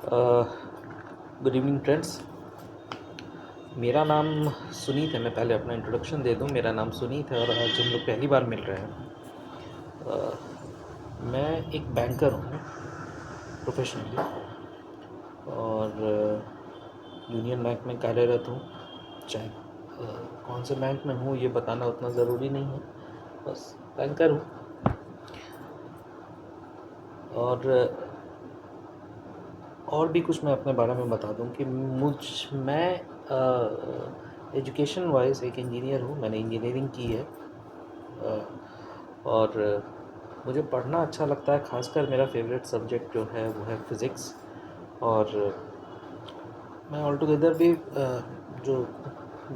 Good evening friends. मेरा नाम सुनीत है। मैं पहले अपना इंट्रोडक्शन दे दूं। मेरा नाम सुनीत है और आज हम लोग पहली बार मिल रहे हैं। मैं एक बैंकर हूँ प्रोफेशनली और यूनियन बैंक में कार्यरत हूँ। चाहे कौन से बैंक में हूँ ये बताना उतना ज़रूरी नहीं है, बस बैंकर हूँ। और भी कुछ मैं अपने बारे में बता दूं कि मैं एजुकेशन वाइज एक इंजीनियर हूँ। मैंने इंजीनियरिंग की है और मुझे पढ़ना अच्छा लगता है। ख़ासकर मेरा फेवरेट सब्जेक्ट जो है वो है फ़िज़िक्स। और मैं ऑल टुगेदर भी जो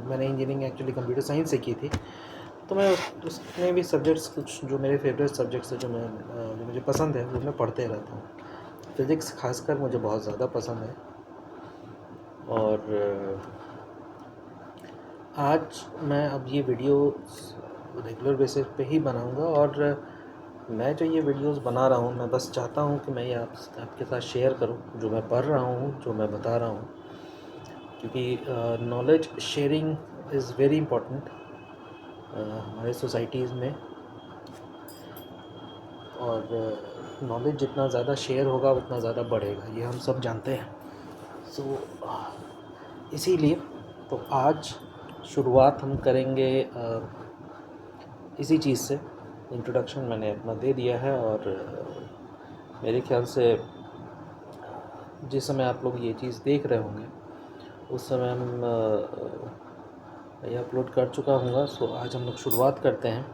मैंने इंजीनियरिंग एक्चुअली कंप्यूटर साइंस से की थी, तो मैं उसमें भी सब्जेक्ट्स कुछ जो मेरे फेवरेट सब्जेक्ट्स हैं, जो मुझे पसंद है, वो मैं पढ़ते रहता हूँ। फ़िज़िक्स खासकर मुझे बहुत ज़्यादा पसंद है। और आज मैं अब ये वीडियो रेगुलर बेसिस पे ही बनाऊंगा। और मैं जो ये वीडियोस बना रहा हूँ, मैं बस चाहता हूँ कि मैं ये आपके साथ शेयर करूँ जो मैं पढ़ रहा हूँ, जो मैं बता रहा हूँ, क्योंकि knowledge sharing is very important हमारे सोसाइटीज़ में। और नॉलेज जितना ज़्यादा शेयर होगा उतना ज़्यादा बढ़ेगा, ये हम सब जानते हैं। सो इसीलिए तो आज शुरुआत हम करेंगे इसी चीज़ से। इंट्रोडक्शन मैंने अपना दे दिया है और मेरे ख्याल से जिस समय आप लोग ये चीज़ देख रहे होंगे उस समय ये अपलोड कर चुका हूँगा। सो आज हम लोग शुरुआत करते हैं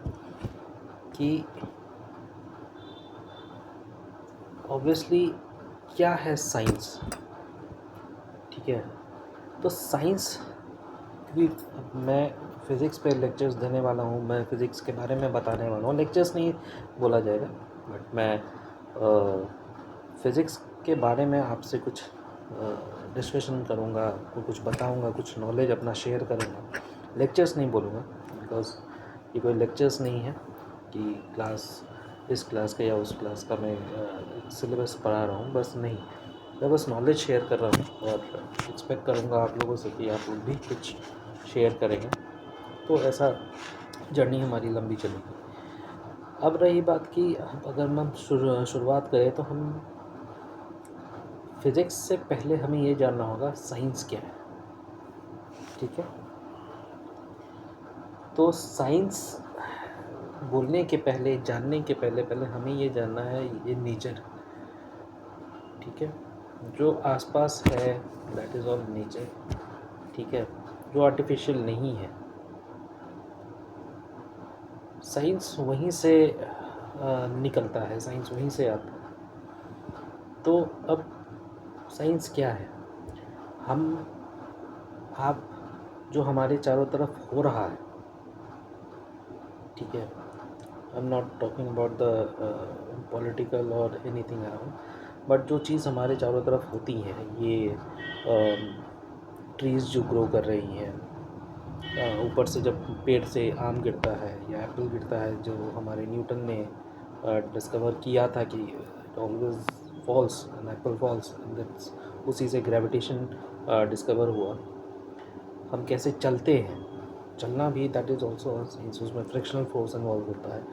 कि ऑब्वियसली क्या है साइंस। ठीक है, तो साइंस, क्योंकि मैं फ़िज़िक्स पे लेक्चर्स देने वाला हूँ, मैं फ़िज़िक्स के बारे में बताने वाला हूँ। लेक्चर्स नहीं बोला जाएगा, बट मैं फ़िज़िक्स के बारे में आपसे कुछ डिस्कशन करूँगा, आपको कुछ बताऊँगा, कुछ नॉलेज अपना शेयर करूँगा। लेक्चर्स नहीं बोलूँगा, बिकॉज़ ये कोई लेक्चर्स नहीं है कि इस क्लास का या उस क्लास का मैं सिलेबस पढ़ा रहा हूँ, बस नहीं। मैं बस नॉलेज शेयर कर रहा हूँ और एक्सपेक्ट करूँगा आप लोगों से कि आप लोग भी कुछ शेयर करेंगे, तो ऐसा जर्नी हमारी लंबी चलेगी। अब रही बात कि अगर हम शुरुआत करें तो हम फ़िज़िक्स से पहले हमें ये जानना होगा साइंस क्या है। ठीक है, तो साइंस बोलने के पहले, जानने के पहले हमें ये जानना है ये नेचर। ठीक है, जो आसपास है दैट इज़ ऑल नेचर। ठीक है, जो आर्टिफिशियल नहीं है। साइंस वहीं से निकलता है, साइंस वहीं से आता है। तो अब साइंस क्या है? आप जो हमारे चारों तरफ हो रहा है, ठीक है, I am not talking about the political और एनीथिंग अराउंड, बट जो चीज़ हमारे चारों तरफ होती है, ये ट्रीज़ जो ग्रो कर रही हैं, ऊपर से जब पेड़ से आम गिरता है या एप्पल गिरता है, जो हमारे न्यूटन ने डिस्कवर किया था कि always falls an apple falls, उसी से ग्रेविटेशन डिस्कवर हुआ। हम कैसे चलते हैं, चलना भी दैट इज़ ऑल्सो साइंस। उसमें फ्रिक्शनल फोर्स इन्वॉल्व होता है,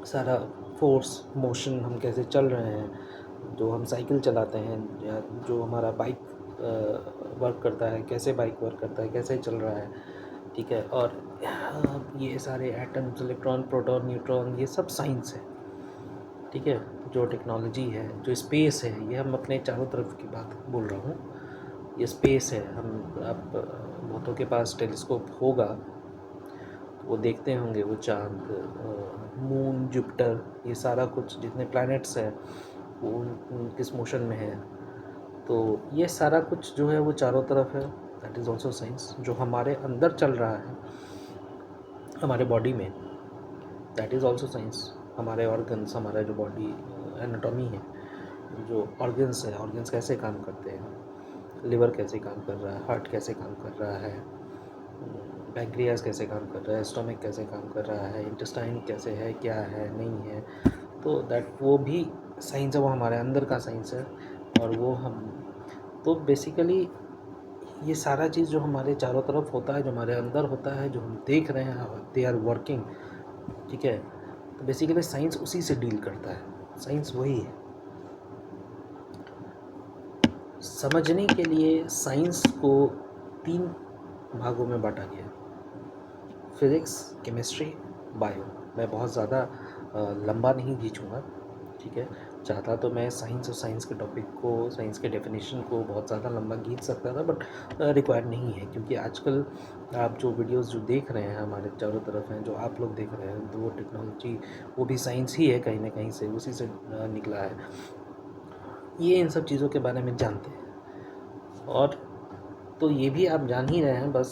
सारा फोर्स मोशन, हम कैसे चल रहे हैं, जो हम साइकिल चलाते हैं या जो हमारा बाइक वर्क करता है, कैसे बाइक वर्क करता है, कैसे चल रहा है। ठीक है, और ये सारे एटम्स, इलेक्ट्रॉन, प्रोटॉन, न्यूट्रॉन, ये सब साइंस है। ठीक है, जो टेक्नोलॉजी है, जो स्पेस है, ये हम अपने चारों तरफ की बात बोल रहा हूँ। ये स्पेस है। आप बहुतों के पास टेलीस्कोप होगा, वो देखते होंगे वो चाँद, मून, जुपिटर, ये सारा कुछ जितने प्लैनेट्स हैं वो किस मोशन में है। तो ये सारा कुछ जो है वो चारों तरफ है, दैट इज़ ऑल्सो साइंस। जो हमारे अंदर चल रहा है हमारे बॉडी में, दैट इज़ ऑल्सो साइंस। हमारे ऑर्गन्स, हमारा जो बॉडी एनाटॉमी है, जो ऑर्गन्स है, ऑर्गन्स कैसे काम करते हैं, लिवर कैसे काम कर रहा है, हार्ट कैसे काम कर रहा है, पैंक्रियाज कैसे काम कर रहा है, स्टमक कैसे काम कर रहा है, इंटेस्टाइन कैसे है, क्या है, नहीं है, तो दैट वो भी साइंस है, वो हमारे अंदर का साइंस है। और वो हम तो बेसिकली ये सारा चीज़ जो हमारे चारों तरफ होता है, जो हमारे अंदर होता है, जो हम देख रहे हैं, दे आर वर्किंग, ठीक है। तो बेसिकली साइंस उसी से डील करता है, साइंस वही है। समझने के लिए साइंस को 3 भागों में बांटा गया है, फिज़िक्स, केमिस्ट्री, बायो। मैं बहुत ज़्यादा लंबा नहीं खींचूँगा, ठीक है। चाहता तो मैं साइंस और साइंस के टॉपिक को, साइंस के डेफिनेशन को बहुत ज़्यादा लंबा खींच सकता था, बट रिक्वायर्ड नहीं है, क्योंकि आजकल आप जो वीडियोस जो देख रहे हैं हमारे चारों तरफ हैं, जो आप लोग देख रहे हैं, तो वो टेक्नोलॉजी, वो भी साइंस ही है कहीं ना कहीं से, उसी से निकला है। ये इन सब चीज़ों के बारे में जानते हैं, और तो ये भी आप जान ही रहे हैं, बस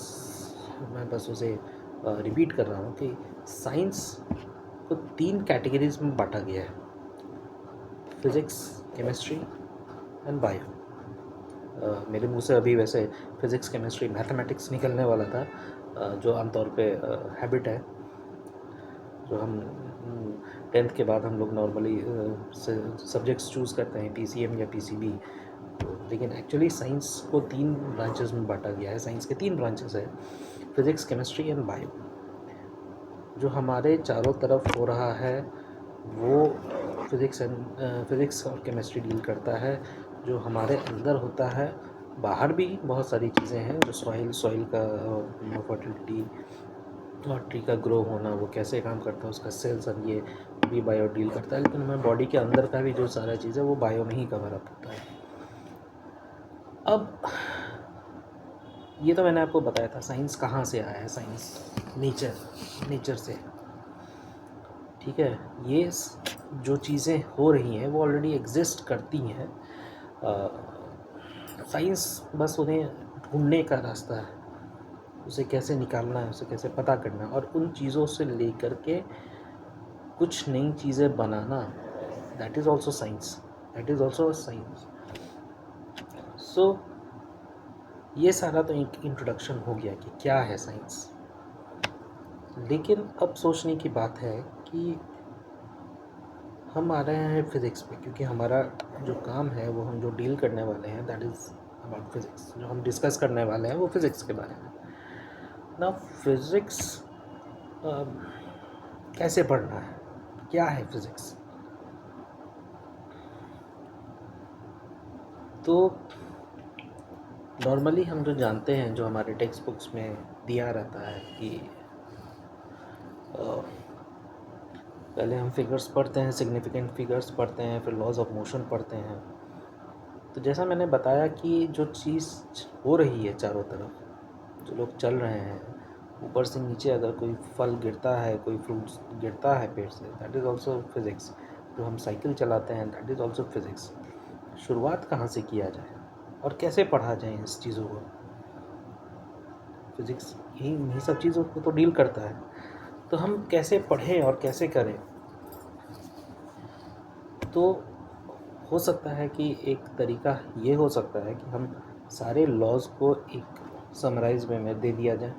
मैं बस उसे रिपीट कर रहा हूँ कि साइंस को 3 कैटेगरीज में बांटा गया है, फिज़िक्स, केमिस्ट्री एंड बायो। मेरे मुंह से अभी वैसे फिज़िक्स, केमिस्ट्री, मैथमेटिक्स निकलने वाला था, जो आमतौर पे हैबिट है, जो हम 10th के बाद हम लोग नॉर्मली सब्जेक्ट्स चूज़ करते हैं, PCM या PCB। लेकिन एक्चुअली साइंस को 3 ब्रांचेस में बांटा गया है। साइंस के 3 ब्रांचेस है, फिज़िक्स, केमिस्ट्री एंड बायो। जो हमारे चारों तरफ हो रहा है वो फिज़िक्स और केमिस्ट्री डील करता है। जो हमारे अंदर होता है, बाहर भी बहुत सारी चीज़ें हैं, जो सॉइल का फर्टिलिटी और ट्री का ग्रो होना, वो कैसे काम करता है, उसका सेल्स, और ये भी बायो डील करता है। लेकिन हमें बॉडी के अंदर का भी जो सारा चीज़ है वो बायो में ही कवर अप होता है। अब ये तो मैंने आपको बताया था साइंस कहाँ से आया है, साइंस नेचर से, ठीक है। ये जो चीज़ें हो रही हैं वो ऑलरेडी एग्जिस्ट करती हैं, साइंस बस उन्हें ढूंढने का रास्ता है, उसे कैसे निकालना है, उसे कैसे पता करना है, और उन चीज़ों से लेकर के कुछ नई चीज़ें बनाना, दैट इज़ ऑल्सो साइंस। सो ये सारा तो एक इंट्रोडक्शन हो गया कि क्या है साइंस। लेकिन अब सोचने की बात है कि हम आ रहे हैं फिज़िक्स पे, क्योंकि हमारा जो काम है, वो हम जो डील करने वाले हैं, दैट इज़ अबाउट फिज़िक्स। जो हम डिस्कस करने वाले हैं वो फिज़िक्स के बारे में। ना फिज़िक्स कैसे पढ़ना है, क्या है फिज़िक्स? तो नॉर्मली हम जो जानते हैं, जो हमारे टेक्स्ट बुक्स में दिया रहता है कि पहले हम फिगर्स पढ़ते हैं, सिग्निफिकेंट फिगर्स पढ़ते हैं, फिर लॉज ऑफ मोशन पढ़ते हैं। तो जैसा मैंने बताया कि जो चीज़ हो रही है चारों तरफ, जो लोग चल रहे हैं, ऊपर से नीचे अगर कोई फल गिरता है, कोई फ्रूट्स गिरता है पेड़ से, दैट इज़ ऑल्सो फिज़िक्स। जो हम साइकिल चलाते हैं, दैट इज़ ऑल्सो फिज़िक्स। शुरुआत कहाँ से किया जाए और कैसे पढ़ा जाए इस चीज़ों को, फिज़िक्स इन्हीं सब चीज़ों को तो डील करता है। तो हम कैसे पढ़ें और कैसे करें? तो हो सकता है कि एक तरीका ये हो सकता है कि हम सारे लॉज को एक समराइज में दे दिया जाए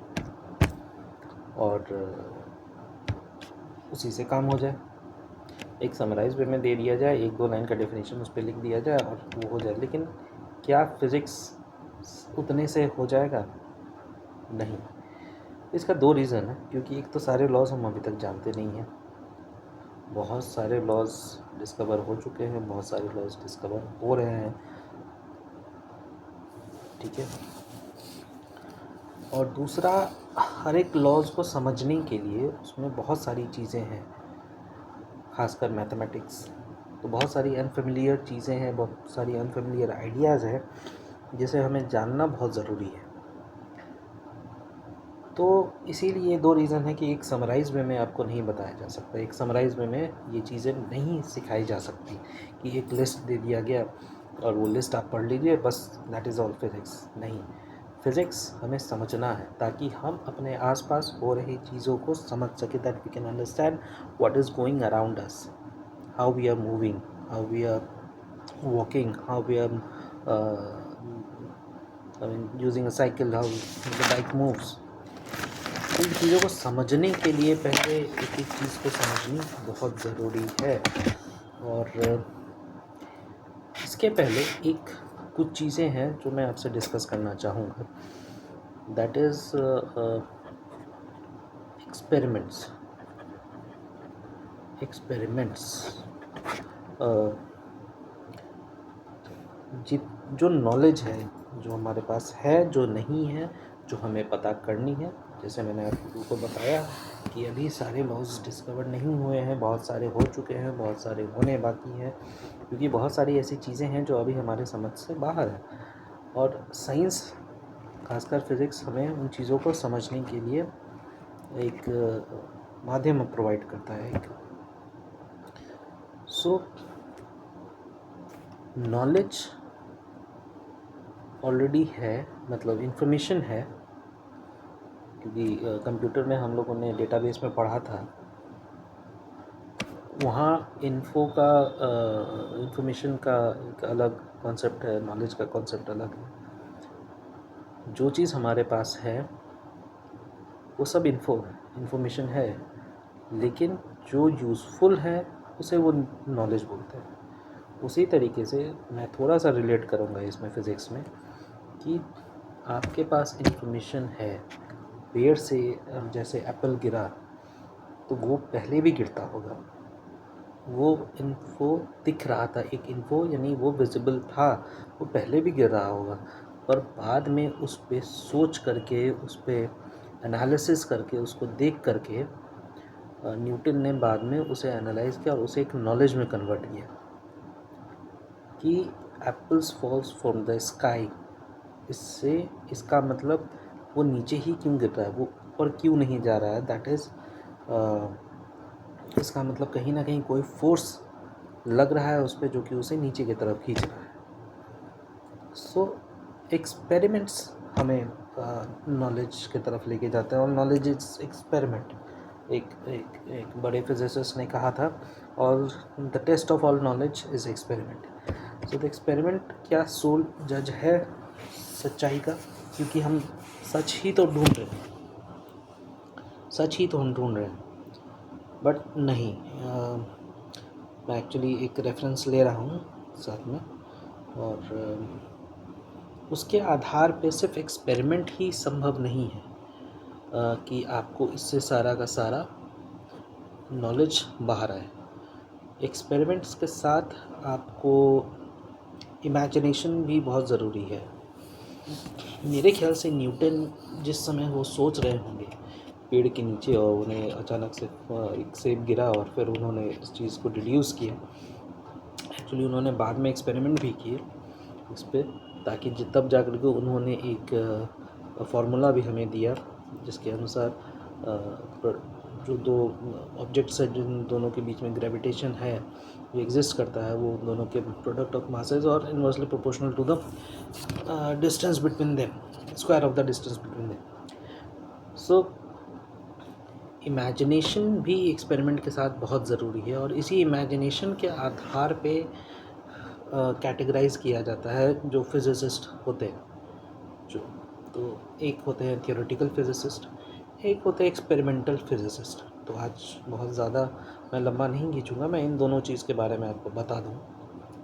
और उसी से काम हो जाए। एक समराइज वे में दे दिया जाए, 1-2 लाइन का डेफिनेशन उस पर लिख दिया जाए और वो हो जाए। लेकिन क्या फिज़िक्स उतने से हो जाएगा? नहीं। इसका 2 रीज़न है, क्योंकि एक तो सारे लॉज हम अभी तक जानते नहीं हैं। बहुत सारे लॉज डिस्कवर हो चुके हैं, बहुत सारे लॉज डिस्कवर हो रहे हैं, ठीक है। और दूसरा, हर एक लॉज को समझने के लिए उसमें बहुत सारी चीज़ें हैं, ख़ासकर मैथमेटिक्स। तो बहुत सारी अनफेमिलियर चीज़ें हैं, बहुत सारी अनफेमिलियर आइडियाज़ हैं, जिसे हमें जानना बहुत ज़रूरी है। तो इसीलिए 2 रीज़न है कि एक समराइज़ वे में आपको नहीं बताया जा सकता, एक समराइज़ वे में ये चीज़ें नहीं सिखाई जा सकती कि एक लिस्ट दे दिया गया और वो लिस्ट आप पढ़ लीजिए, बस दैट इज़ ऑल फिज़िक्स। नहीं, फिज़िक्स हमें समझना है ताकि हम अपने आसपास हो रही चीज़ों को समझ सकें, that we can understand what is going around us, how we are moving, how we are walking, how we are using a cycle, how the bike moves. इन चीज़ों को समझने के लिए पहले एक एक चीज़ को समझनी बहुत ज़रूरी है। और इसके पहले एक कुछ चीज़ें हैं जो मैं आपसे डिस्कस करना चाहूँगा, दैट इज़ एक्सपेरिमेंट्स। जो नॉलेज है, जो हमारे पास है, जो नहीं है, जो हमें पता करनी है। जैसे मैंने आपको बताया कि अभी सारे लॉज डिस्कवर नहीं हुए हैं, बहुत सारे हो चुके हैं, बहुत सारे होने बाकी हैं, क्योंकि बहुत सारी ऐसी चीज़ें हैं जो अभी हमारे समझ से बाहर है। और साइंस, खासकर फिज़िक्स, हमें उन चीज़ों को समझने के लिए एक माध्यम प्रोवाइड करता है। नॉलेज ऑलरेडी है, मतलब इंफॉर्मेशन है, क्योंकि कंप्यूटर में हम लोगों ने डेटाबेस में पढ़ा था, वहाँ इंफॉर्मेशन का एक अलग कॉन्सेप्ट है, नॉलेज का कॉन्सेप्ट अलग है। जो चीज़ हमारे पास है वो सब इंफॉर्मेशन है, लेकिन जो यूज़फुल है उसे वो नॉलेज बोलते हैं। उसी तरीके से मैं थोड़ा सा रिलेट करूँगा इसमें फ़िज़िक्स में, कि आपके पास इंफॉर्मेशन है। पेड़ से जैसे एप्पल गिरा तो वो पहले भी गिरता होगा, वो इन्फो दिख रहा था, एक इन्फो यानी वो विजिबल था, वो पहले भी गिर रहा होगा, पर बाद में उस पर सोच करके, उस पर एनालिसिस करके, उसको देख करके न्यूटन ने बाद में उसे एनालाइज किया और उसे एक नॉलेज में कन्वर्ट किया कि apples falls from the sky. इसका मतलब वो नीचे ही क्यों गिर रहा है, वो ऊपर क्यों नहीं जा रहा है, दैट इज़ इसका मतलब कहीं ना कहीं कोई फोर्स लग रहा है उस पर, जो कि उसे नीचे की तरफ खींच रहा है। एक्सपेरिमेंट्स हमें नॉलेज की तरफ लेके जाते हैं, और नॉलेज इज एक्सपेरिमेंट। एक बड़े फिजिसिस्ट ने कहा था, और the test of all knowledge is experiment. The experiment क्या सोल जज है सच्चाई का, क्योंकि हम सच ही तो ढूंढ रहे हैं, बट नहीं। मैं एक्चुअली एक रेफरेंस ले रहा हूँ साथ में, और उसके आधार पे सिर्फ एक्सपेरिमेंट ही संभव नहीं है कि आपको इससे सारा का सारा नॉलेज बाहर आए। एक्सपेरिमेंट्स के साथ आपको इमेजिनेशन भी बहुत ज़रूरी है। मेरे ख्याल से न्यूटन जिस समय वो सोच रहे होंगे पेड़ के नीचे, और उन्हें अचानक से एक सेब गिरा और फिर उन्होंने इस चीज़ को डिड्यूस किया। एक्चुअली उन्होंने बाद में एक्सपेरिमेंट भी किए इस पर, ताकि तब जाकर के उन्होंने एक फार्मूला भी हमें दिया, जिसके अनुसार जो दो ऑब्जेक्ट्स हैं जिन दोनों के बीच में ग्रेविटेशन है, वो एग्जिस्ट करता है, वो दोनों के प्रोडक्ट ऑफ मासेस और inversely proportional to the distance between them, square of the distance between them. So imagination भी एक्सपेरिमेंट के साथ बहुत ज़रूरी है, और इसी इमेजिनेशन के आधार पे कैटेगराइज किया जाता है जो फिजिसिस्ट होते हैं। तो एक होते हैं थियोरेटिकल फिजिसिस्ट, एक होते हैं एक्सपेरिमेंटल फिजिसिस्ट। तो आज बहुत ज़्यादा मैं लंबा नहीं खींचूँगा, मैं इन दोनों चीज़ के बारे में आपको बता दूँ,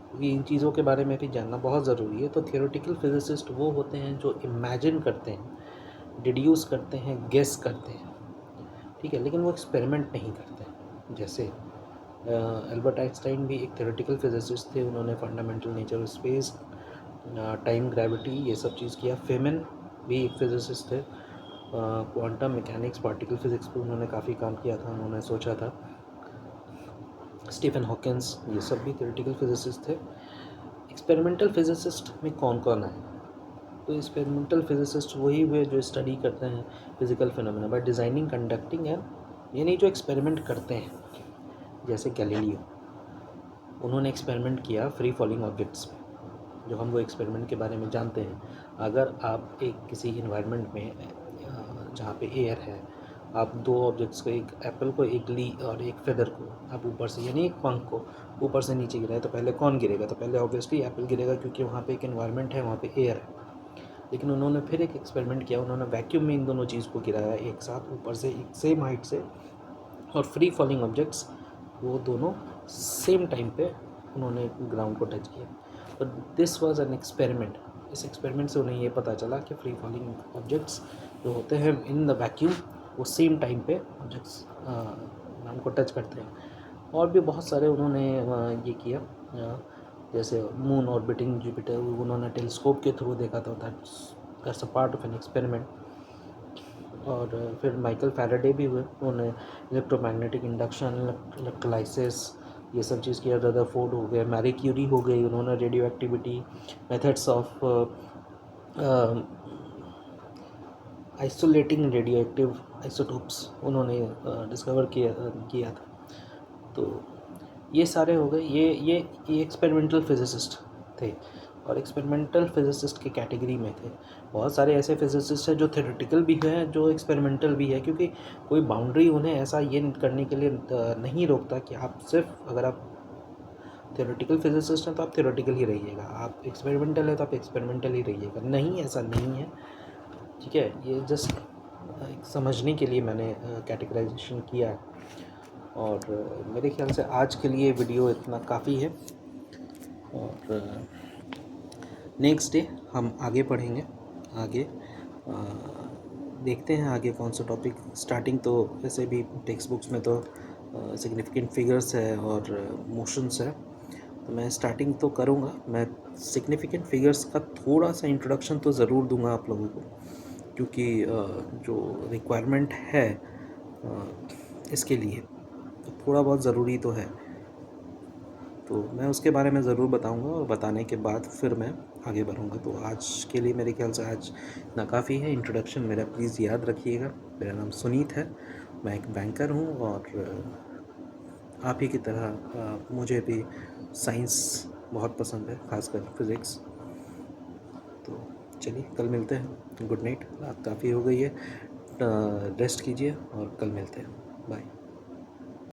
क्योंकि इन चीज़ों के बारे में भी जानना बहुत ज़रूरी है। तो थियोरेटिकल फिजिसिस्ट वो होते हैं जो इमेजिन करते हैं, डिड्यूस करते हैं, गेस करते हैं, ठीक है, लेकिन वो एक्सपेरिमेंट नहीं करते। जैसे एल्बर्ट आइंस्टाइन भी एक थियोरेटिकल फिजिसिस्ट थे, उन्होंने fundamental nature of space, time, gravity, ये सब चीज़ किया। फेमन भी एक फिजिसिस्ट थे, क्वांटम मैकेनिक्स, पार्टिकल फिजिक्स पे उन्होंने काफ़ी काम किया था, उन्होंने सोचा था। स्टीफन हॉकिंस, ये सब भी थियोरेटिकल फिजिसिस्ट थे। एक्सपेरिमेंटल फिजिसिस्ट में कौन कौन है? तो एक्सपेरिमेंटल फिजिसिस्ट वही हुए जो स्टडी करते हैं physical phenomena by designing, conducting and, यानी जो एक्सपेरिमेंट करते हैं। जैसे गैलीलियो, उन्होंने एक्सपेरिमेंट किया फ्री फॉलिंग ऑब्जेक्ट्स पे, जो हम वो एक्सपेरिमेंट के बारे में जानते हैं। अगर आप एक किसी इन्वायरमेंट में जहाँ पे एयर है, आप दो ऑब्जेक्ट्स को, एक एप्पल को, एक ली और एक फेदर को, आप ऊपर से, यानी एक पंख को ऊपर से नीचे गिराए, तो पहले कौन गिरेगा? तो पहले ऑब्वियसली एप्पल गिरेगा, क्योंकि वहाँ पे एक इन्वायरमेंट है, वहाँ पे एयर है। लेकिन उन्होंने फिर एक एक्सपेरिमेंट किया, उन्होंने वैक्यूम में इन दोनों चीज़ को गिराया एक साथ ऊपर से, एक सेम हाइट से, और फ्री फॉलिंग ऑब्जेक्ट्स वो दोनों सेम टाइम पे उन्होंने ग्राउंड को टच किया। But this was an experiment. इस एक्सपेरिमेंट से उन्हें ये पता चला कि फ्री फॉलिंग ऑब्जेक्ट्स जो होते हैं इन द वैक्यूम वो सेम टाइम पे ऑब्जेक्ट्स हमको टच करते हैं। और भी बहुत सारे उन्होंने ये किया, जैसे मून ऑर्बिटिंग जुपिटर उन्होंने टेलीस्कोप के थ्रू देखा था, that's a part of an experiment. और फिर माइकल फैराडे भी हुए, उन्होंने इलेक्ट्रोमैग्नेटिक इंडक्शन, इलेक्ट्रोलाइसिस ये सब चीज़ किया। रदरफोर्ड हो गए, मैरी क्यूरी हो गई, उन्होंने radio activity methods of isolating radio active isotopes उन्होंने डिस्कवर किया था। तो ये सारे हो गए, ये एक्सपेरिमेंटल फिजिसिस्ट थे, और एक्सपेरिमेंटल फिजिसिस्ट की कैटेगरी में थे। बहुत सारे ऐसे फिजिसिस्ट हैं जो थ्योरेटिकल भी हैं, जो एक्सपेरिमेंटल भी है, क्योंकि कोई बाउंड्री उन्हें ऐसा ये करने के लिए नहीं रोकता कि आप सिर्फ, अगर आप थ्योरेटिकल फिजिसिस्ट हैं तो आप थ्योरेटिकल ही रहिएगा, आप एक्सपेरिमेंटल है तो आप एक्सपेरिमेंटल ही रहिएगा। नहीं, ऐसा नहीं है, ठीक है। ये जस्ट समझने के लिए मैंने कैटेगराइजेशन किया है। और मेरे ख्याल से आज के लिए वीडियो इतना काफ़ी है, और नेक्स्ट डे हम आगे पढ़ेंगे। आगे देखते हैं आगे कौन सा टॉपिक। स्टार्टिंग तो वैसे भी टेक्स्ट बुक्स में तो सिग्निफिकेंट फिगर्स है और मोशंस है, तो मैं स्टार्टिंग तो करूँगा। मैं सिग्निफिकेंट फिगर्स का थोड़ा सा इंट्रोडक्शन तो ज़रूर दूंगा आप लोगों को, क्योंकि जो रिक्वायरमेंट है इसके लिए तो थोड़ा बहुत ज़रूरी तो है, तो मैं उसके बारे में ज़रूर बताऊंगा, और बताने के बाद फिर मैं आगे बढ़ूंगा। तो आज के लिए मेरे ख्याल से आज इतना काफ़ी है। इंट्रोडक्शन मेरा प्लीज़ याद रखिएगा। मेरा नाम सुनीत है, मैं एक बैंकर हूँ, और आप ही की तरह मुझे भी साइंस बहुत पसंद है, खासकर फिज़िक्स। तो चलिए कल मिलते हैं। गुड नाइट, रात काफ़ी हो गई है, रेस्ट कीजिए और कल मिलते हैं। बाय।